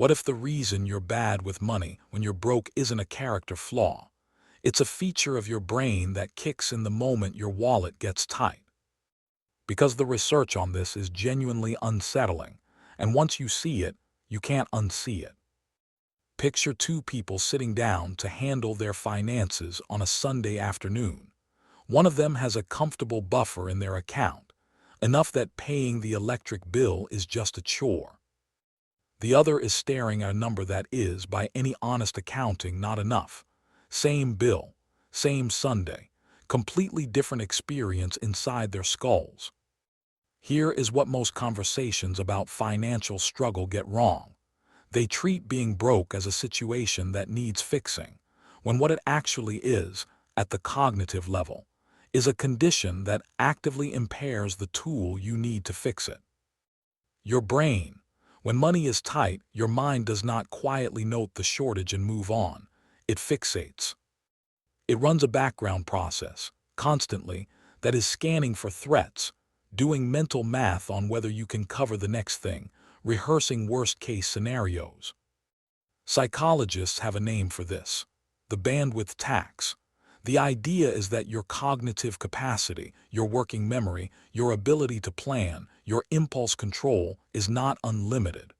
What if the reason you're bad with money when you're broke isn't a character flaw? It's a feature of your brain that kicks in the moment your wallet gets tight. Because the research on this is genuinely unsettling, and once you see it, you can't unsee it. Picture two people sitting down to handle their finances on a Sunday afternoon. One of them has a comfortable buffer in their account, enough that paying the electric bill is just a chore. The other is staring at a number that is, by any honest accounting, not enough. Same bill, same Sunday, completely different experience inside their skulls. Here is what most conversations about financial struggle get wrong. They treat being broke as a situation that needs fixing, when what it actually is, at the cognitive level, is a condition that actively impairs the tool you need to fix it. Your brain. When money is tight, your mind does not quietly note the shortage and move on. It fixates. It runs a background process, constantly, that is scanning for threats, doing mental math on whether you can cover the next thing, rehearsing worst-case scenarios. Psychologists have a name for this: the bandwidth tax. The idea is that your cognitive capacity, your working memory, your ability to plan, your impulse control is not unlimited.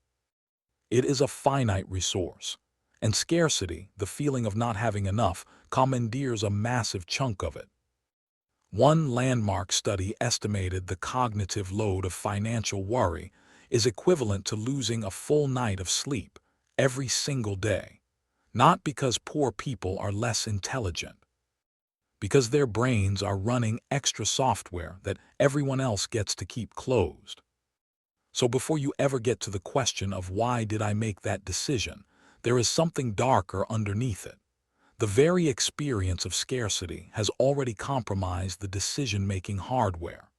It is a finite resource. And scarcity, the feeling of not having enough, commandeers a massive chunk of it. One landmark study estimated the cognitive load of financial worry is equivalent to losing a full night of sleep every single day. Not because poor people are less intelligent, because their brains are running extra software that everyone else gets to keep closed. So before you ever get to the question of why did I make that decision, there is something darker underneath it. The very experience of scarcity has already compromised the decision-making hardware.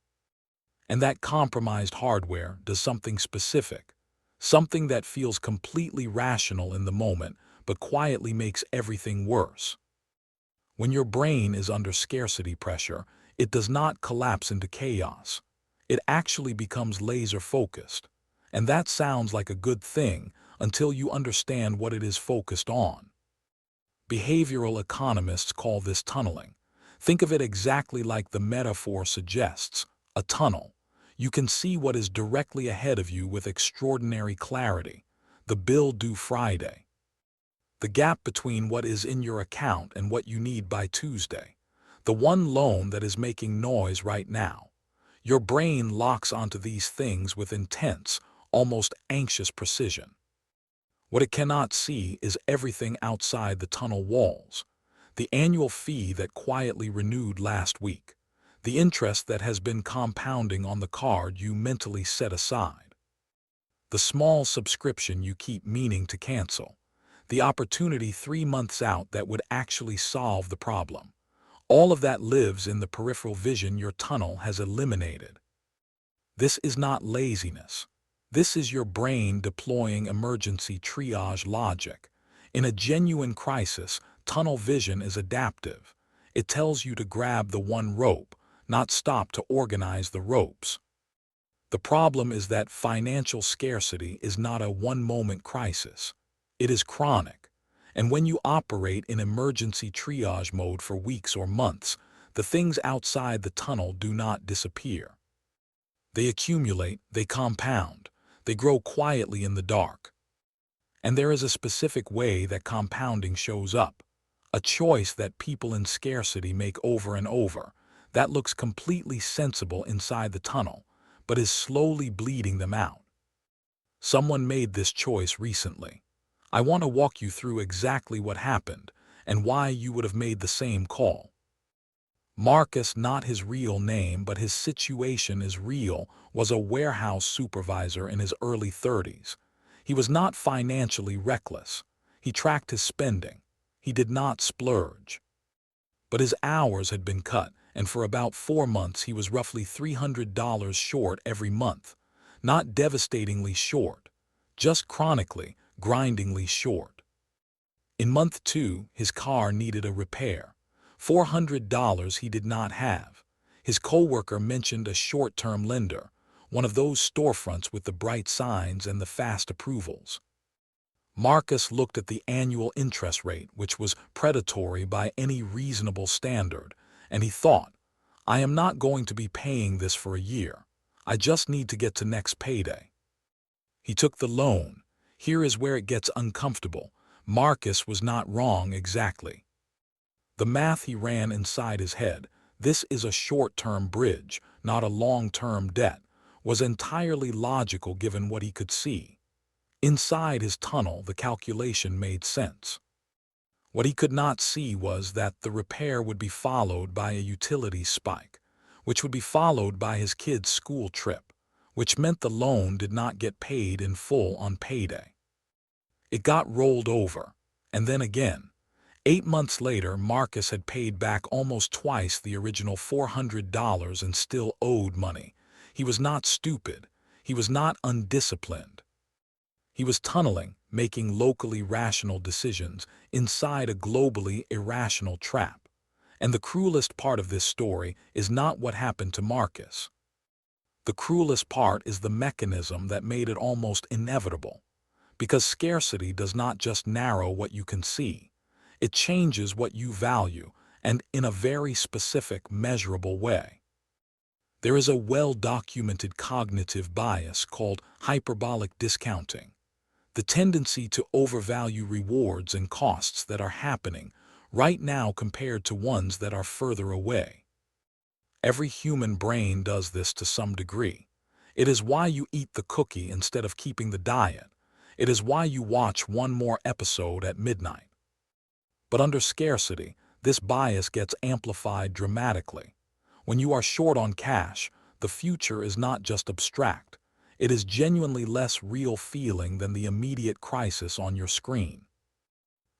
And that compromised hardware does something specific, something that feels completely rational in the moment, but quietly makes everything worse. When your brain is under scarcity pressure, it does not collapse into chaos. It actually becomes laser-focused. And that sounds like a good thing until you understand what it is focused on. Behavioral economists call this tunneling. Think of it exactly like the metaphor suggests, a tunnel. You can see what is directly ahead of you with extraordinary clarity: the bill due Friday, the gap between what is in your account and what you need by Tuesday, the one loan that is making noise right now. Your brain locks onto these things with intense, almost anxious precision. What it cannot see is everything outside the tunnel walls: the annual fee that quietly renewed last week, the interest that has been compounding on the card you mentally set aside, the small subscription you keep meaning to cancel, the opportunity 3 months out that would actually solve the problem. All of that lives in the peripheral vision your tunnel has eliminated. This is not laziness. This is your brain deploying emergency triage logic. In a genuine crisis, tunnel vision is adaptive. It tells you to grab the one rope, not stop to organize the ropes. The problem is that financial scarcity is not a one-moment crisis. It is chronic. And when you operate in emergency triage mode for weeks or months, the things outside the tunnel do not disappear. They accumulate, they compound, they grow quietly in the dark. And there is a specific way that compounding shows up, a choice that people in scarcity make over and over, that looks completely sensible inside the tunnel, but is slowly bleeding them out. Someone made this choice recently. I want to walk you through exactly what happened and why you would have made the same call. Marcus, not his real name, but his situation is real, was a warehouse supervisor in his early 30s. He was not financially reckless. He tracked his spending. He did not splurge. But his hours had been cut, and for about 4 months he was roughly $300 short every month. Not devastatingly short, just chronically, grindingly short. In month 2, his car needed a repair. $400 he did not have. His coworker mentioned a short-term lender, one of those storefronts with the bright signs and the fast approvals. Marcus looked at the annual interest rate, which was predatory by any reasonable standard, and he thought, I am not going to be paying this for a year. I just need to get to next payday. He took the loan. Here is where it gets uncomfortable. Marcus was not wrong exactly. The math he ran inside his head, this is a short-term bridge, not a long-term debt, was entirely logical given what he could see. Inside his tunnel, the calculation made sense. What he could not see was that the repair would be followed by a utility spike, which would be followed by his kid's school trip, which meant the loan did not get paid in full on payday. It got rolled over, and then again. 8 months later, Marcus had paid back almost twice the original $400 and still owed money. He was not stupid. He was not undisciplined. He was tunneling, making locally rational decisions inside a globally irrational trap. And the cruelest part of this story is not what happened to Marcus. The cruelest part is the mechanism that made it almost inevitable. Because scarcity does not just narrow what you can see. It changes what you value, and in a very specific, measurable way. There is a well-documented cognitive bias called hyperbolic discounting. The tendency to overvalue rewards and costs that are happening right now compared to ones that are further away. Every human brain does this to some degree. It is why you eat the cookie instead of keeping the diet. It is why you watch one more episode at midnight. But under scarcity, this bias gets amplified dramatically. When you are short on cash, the future is not just abstract. It is genuinely less real feeling than the immediate crisis on your screen.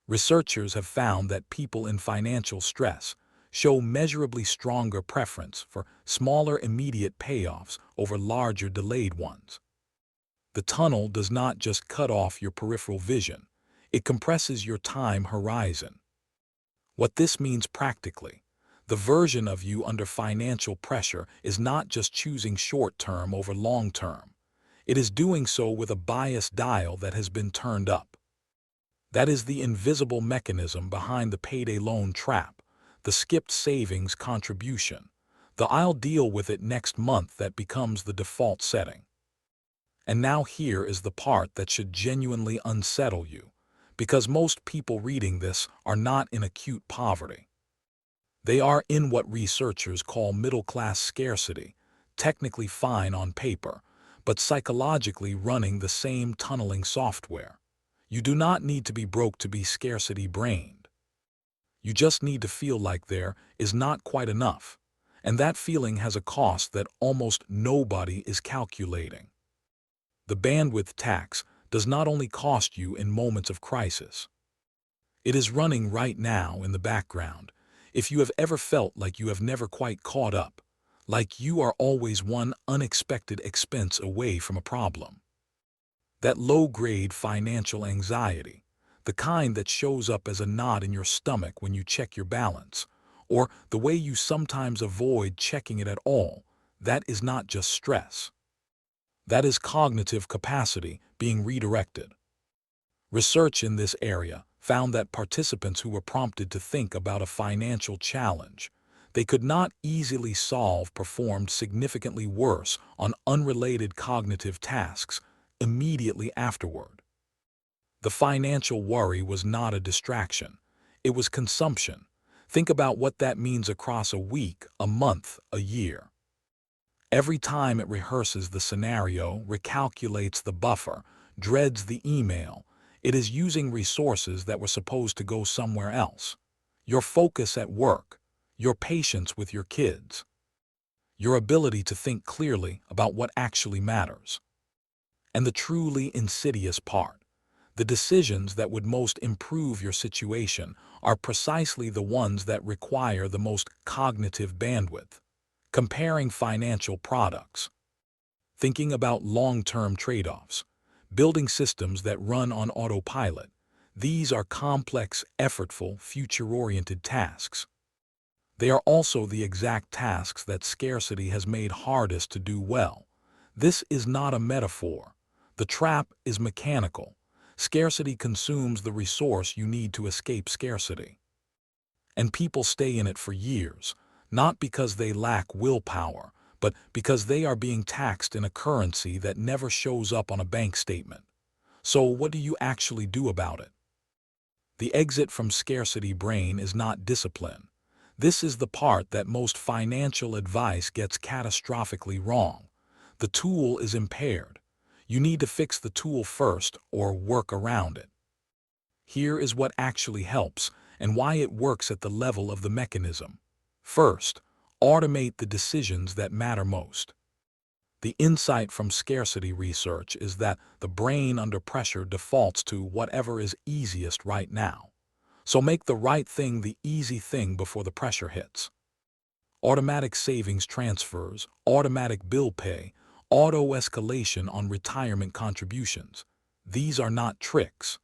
Researchers have found that people in financial stress show measurably stronger preference for smaller immediate payoffs over larger delayed ones. The tunnel does not just cut off your peripheral vision, it compresses your time horizon. What this means practically, the version of you under financial pressure is not just choosing short-term over long-term. It is doing so with a bias dial that has been turned up. That is the invisible mechanism behind the payday loan trap, the skipped savings contribution. The "I'll deal with it next month" that becomes the default setting. And now here is the part that should genuinely unsettle you, because most people reading this are not in acute poverty. They are in what researchers call middle-class scarcity, technically fine on paper, but psychologically running the same tunneling software. You do not need to be broke to be scarcity-brained. You just need to feel like there is not quite enough, and that feeling has a cost that almost nobody is calculating. The bandwidth tax does not only cost you in moments of crisis. It is running right now in the background. If you have ever felt like you have never quite caught up, like you are always one unexpected expense away from a problem. That low-grade financial anxiety, the kind that shows up as a knot in your stomach when you check your balance, or the way you sometimes avoid checking it at all, that is not just stress. That is cognitive capacity being redirected. Research in this area found that participants who were prompted to think about a financial challenge they could not easily solve performed significantly worse on unrelated cognitive tasks immediately afterward. The financial worry was not a distraction. It was consumption. Think about what that means across a week, a month, a year. Every time it rehearses the scenario, recalculates the buffer, dreads the email, it is using resources that were supposed to go somewhere else. Your focus at work, your patience with your kids, your ability to think clearly about what actually matters. And the truly insidious part, the decisions that would most improve your situation are precisely the ones that require the most cognitive bandwidth. Comparing financial products, thinking about long-term trade-offs, building systems that run on autopilot. These are complex, effortful, future-oriented tasks. They are also the exact tasks that scarcity has made hardest to do well. This is not a metaphor. The trap is mechanical. Scarcity consumes the resource you need to escape scarcity. And people stay in it for years, not because they lack willpower, but because they are being taxed in a currency that never shows up on a bank statement. So what do you actually do about it? The exit from scarcity brain is not discipline. This is the part that most financial advice gets catastrophically wrong. The tool is impaired. You need to fix the tool first or work around it. Here is what actually helps and why it works at the level of the mechanism. First, automate the decisions that matter most. The insight from scarcity research is that the brain under pressure defaults to whatever is easiest right now. So make the right thing the easy thing before the pressure hits. Automatic savings transfers, automatic bill pay, auto-escalation on retirement contributions. These are not tricks.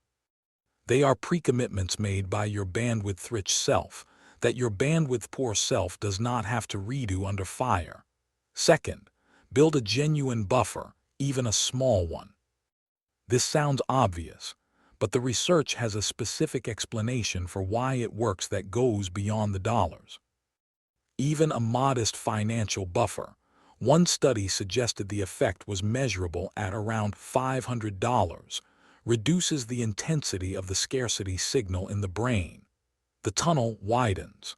They are pre-commitments made by your bandwidth-rich self that your bandwidth-poor self does not have to redo under fire. Second, build a genuine buffer, even a small one. This sounds obvious, but the research has a specific explanation for why it works that goes beyond the dollars. Even a modest financial buffer. One study suggested the effect was measurable at around $500, reduces the intensity of the scarcity signal in the brain. The tunnel widens.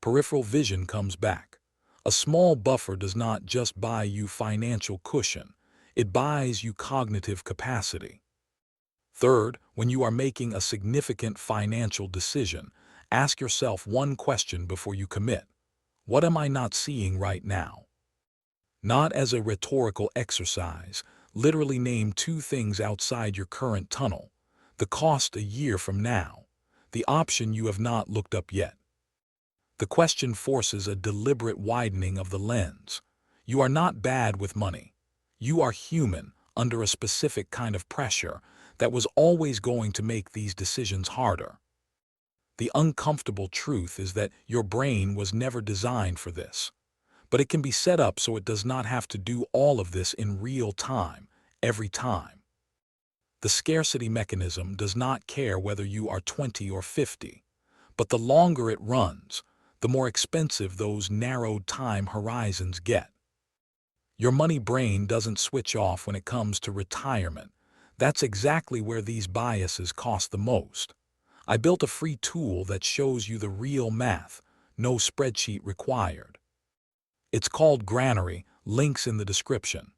Peripheral vision comes back. A small buffer does not just buy you financial cushion, it buys you cognitive capacity. Third, when you are making a significant financial decision, ask yourself one question before you commit. What am I not seeing right now? Not as a rhetorical exercise, literally name two things outside your current tunnel: the cost a year from now, the option you have not looked up yet. The question forces a deliberate widening of the lens. You are not bad with money. You are human under a specific kind of pressure that was always going to make these decisions harder. The uncomfortable truth is that your brain was never designed for this, but it can be set up so it does not have to do all of this in real time, every time. The scarcity mechanism does not care whether you are 20 or 50, but the longer it runs, the more expensive those narrowed time horizons get. Your money brain doesn't switch off when it comes to retirement. That's exactly where these biases cost the most. I built a free tool that shows you the real math, no spreadsheet required. It's called Granary, links in the description.